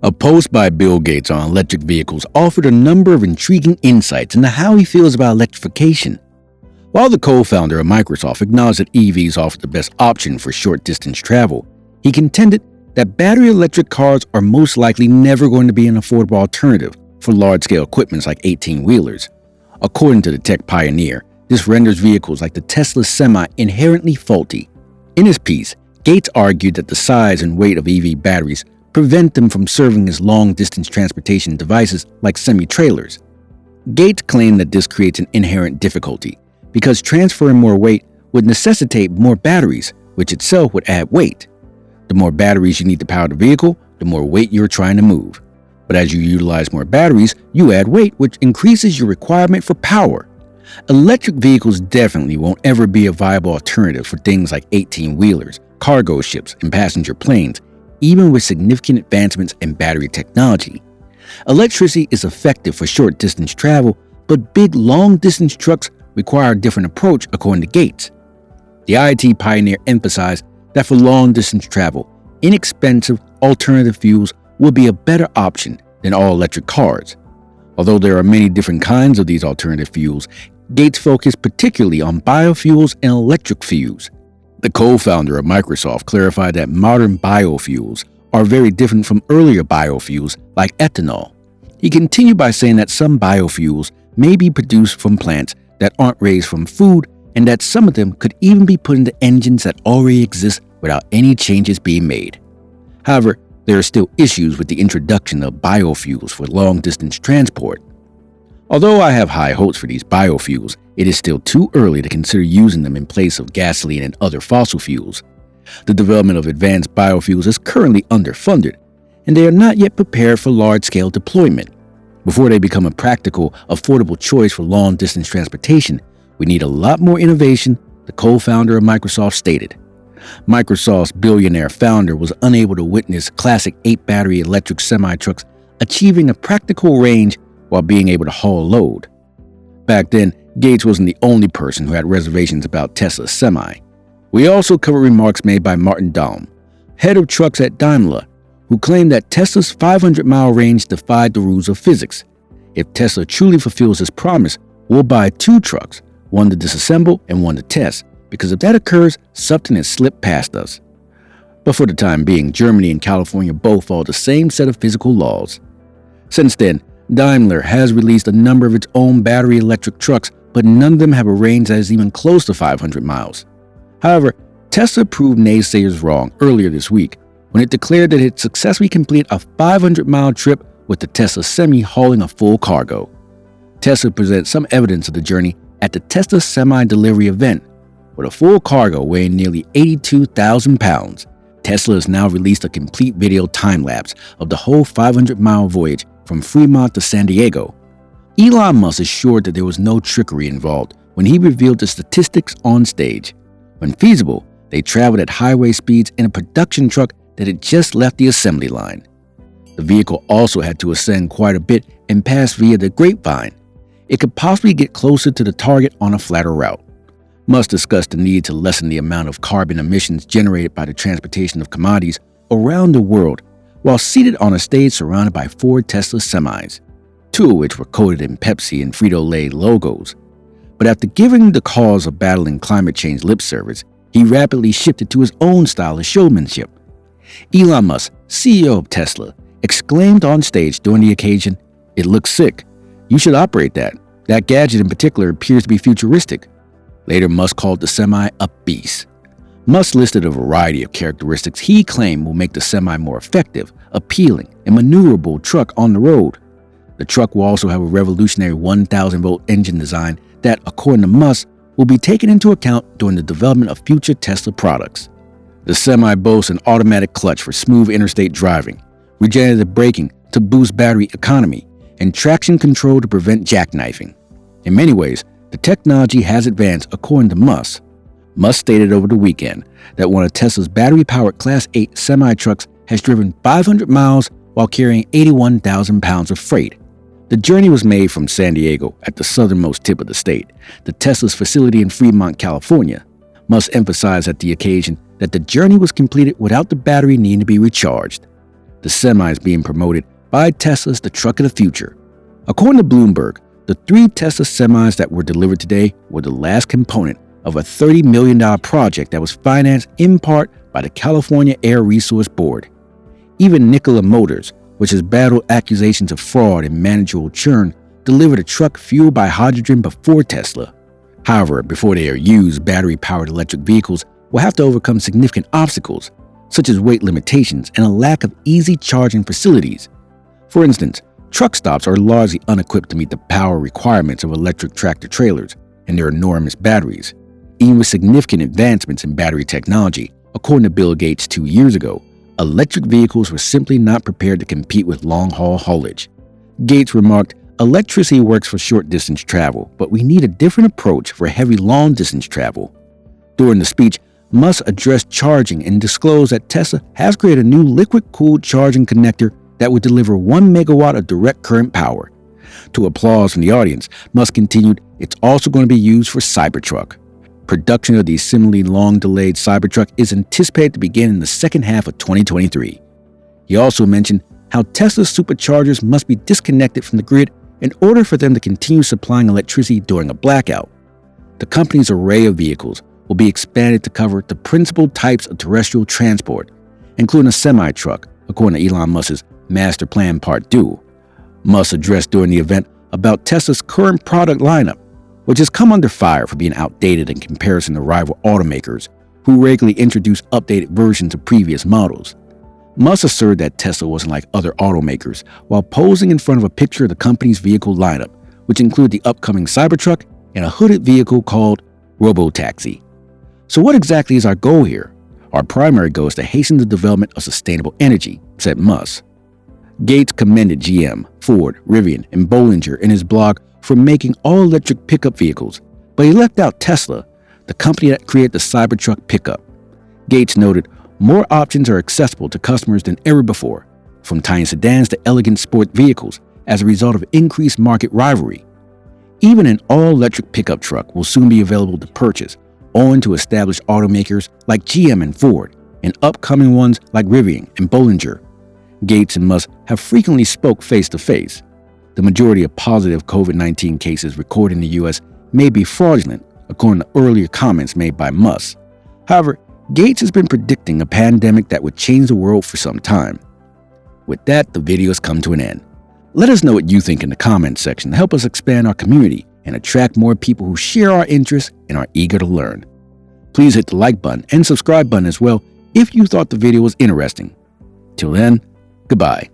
A post by Bill Gates on electric vehicles offered a number of intriguing insights into how he feels about electrification. While the co-founder of Microsoft acknowledged that EVs offer the best option for short-distance travel, he contended that battery electric cars are most likely never going to be an affordable alternative for large-scale equipments like 18-wheelers. According to the tech pioneer, this renders vehicles like the Tesla Semi inherently faulty. In his piece, Gates argued that the size and weight of EV batteries prevent them from serving as long-distance transportation devices like semi-trailers. Gates claimed that this creates an inherent difficulty because transferring more weight would necessitate more batteries, which itself would add weight. The more batteries you need to power the vehicle, the more weight you're trying to move. But as you utilize more batteries, you add weight, which increases your requirement for power. Electric vehicles definitely won't ever be a viable alternative for things like 18-wheelers, cargo ships, and passenger planes, even with significant advancements in battery technology. Electricity is effective for short-distance travel, but big, long-distance trucks require a different approach, according to Gates. The IT pioneer emphasized that for long-distance travel, inexpensive alternative fuels will be a better option than all-electric cars. Although there are many different kinds of these alternative fuels, Gates focused particularly on biofuels and electric fuels. The co-founder of Microsoft clarified that modern biofuels are very different from earlier biofuels like ethanol. He continued by saying that some biofuels may be produced from plants that aren't raised from food, and that some of them could even be put into engines that already exist without any changes being made. However, there are still issues with the introduction of biofuels for long-distance transport. Although I have high hopes for these biofuels, it is still too early to consider using them in place of gasoline and other fossil fuels. The development of advanced biofuels is currently underfunded, and they are not yet prepared for large-scale deployment. Before they become a practical, affordable choice for long-distance transportation, we need a lot more innovation, the co-founder of Microsoft stated. Microsoft's billionaire founder was unable to witness classic 8-battery electric semi-trucks achieving a practical range while being able to haul load. Back then, Gates wasn't the only person who had reservations about Tesla's Semi. We also covered remarks made by Martin Daum, head of trucks at Daimler, who claimed that Tesla's 500-mile range defied the rules of physics. If Tesla truly fulfills this promise, we'll buy 2 trucks, one to disassemble and one to test, because if that occurs, something has slipped past us. But for the time being, Germany and California both follow the same set of physical laws. Since then, Daimler has released a number of its own battery electric trucks, but none of them have a range that is even close to 500 miles. However, Tesla proved naysayers wrong earlier this week when it declared that it successfully completed a 500-mile trip with the Tesla Semi hauling a full cargo. Tesla presented some evidence of the journey at the Tesla Semi delivery event. With a full cargo weighing nearly 82,000 pounds, Tesla has now released a complete video time-lapse of the whole 500-mile voyage from Fremont to San Diego. Elon Musk assured that there was no trickery involved when he revealed the statistics on stage. When feasible, they traveled at highway speeds in a production truck that had just left the assembly line. The vehicle also had to ascend quite a bit and pass via the grapevine. It could possibly get closer to the target on a flatter route. Musk discussed the need to lessen the amount of carbon emissions generated by the transportation of commodities around the world while seated on a stage surrounded by 4 Tesla Semis, 2 of which were coated in Pepsi and Frito-Lay logos. But after giving the cause of battling climate change lip service, he rapidly shifted to his own style of showmanship. Elon Musk, CEO of Tesla, exclaimed on stage during the occasion, "It looks sick. You should operate that. That gadget in particular appears to be futuristic." Later, Musk called the Semi a beast. Musk listed a variety of characteristics he claimed will make the Semi more effective, appealing, and maneuverable truck on the road. The truck will also have a revolutionary 1,000-volt engine design that, according to Musk, will be taken into account during the development of future Tesla products. The Semi boasts an automatic clutch for smooth interstate driving, regenerative braking to boost battery economy, and traction control to prevent jackknifing. In many ways, the technology has advanced according to Musk. Musk stated over the weekend that one of Tesla's battery-powered Class 8 semi-trucks has driven 500 miles while carrying 81,000 pounds of freight. The journey was made from San Diego, at the southernmost tip of the state, to Tesla's facility in Fremont, California. Musk emphasized at the occasion that the journey was completed without the battery needing to be recharged. The semi is being promoted by Tesla as the truck of the future. According to Bloomberg, the 3 Tesla semis that were delivered today were the last component of a $30 million project that was financed in part by the California Air Resource Board. Even Nikola Motors, which has battled accusations of fraud and managerial churn, delivered a truck fueled by hydrogen before Tesla. However, before they are used, battery-powered electric vehicles will have to overcome significant obstacles, such as weight limitations and a lack of easy charging facilities. For instance, truck stops are largely unequipped to meet the power requirements of electric tractor-trailers and their enormous batteries. Even with significant advancements in battery technology, according to Bill Gates 2 years ago, electric vehicles were simply not prepared to compete with long-haul haulage. Gates remarked, "Electricity works for short-distance travel, but we need a different approach for heavy long-distance travel." During the speech, Musk addressed charging and disclosed that Tesla has created a new liquid-cooled charging connector that would deliver 1 megawatt of direct current power. To applause from the audience, Musk continued, "It's also going to be used for Cybertruck." Production of the similarly long-delayed Cybertruck is anticipated to begin in the second half of 2023. He also mentioned how Tesla's superchargers must be disconnected from the grid in order for them to continue supplying electricity during a blackout. The company's array of vehicles will be expanded to cover the principal types of terrestrial transport, including a semi-truck, according to Elon Musk's Master Plan Part 2. Musk addressed during the event about Tesla's current product lineup, which has come under fire for being outdated in comparison to rival automakers who regularly introduce updated versions of previous models. Musk asserted that Tesla wasn't like other automakers while posing in front of a picture of the company's vehicle lineup, which included the upcoming Cybertruck and a hooded vehicle called Robotaxi. So what exactly is our goal here? Our primary goal is to hasten the development of sustainable energy, said Musk. Gates commended GM, Ford, Rivian, and Bollinger in his blog for making all-electric pickup vehicles, but he left out Tesla, the company that created the Cybertruck pickup. Gates noted, "More options are accessible to customers than ever before, from tiny sedans to elegant sport vehicles, as a result of increased market rivalry. Even an all-electric pickup truck will soon be available to purchase, owing to established automakers like GM and Ford, and upcoming ones like Rivian and Bollinger." Gates and Musk have frequently spoke face-to-face. The majority of positive COVID-19 cases recorded in the U.S. may be fraudulent, according to earlier comments made by Musk. However, Gates has been predicting a pandemic that would change the world for some time. With that, the video has come to an end. Let us know what you think in the comments section to help us expand our community and attract more people who share our interests and are eager to learn. Please hit the like button and subscribe button as well if you thought the video was interesting. Till then, goodbye.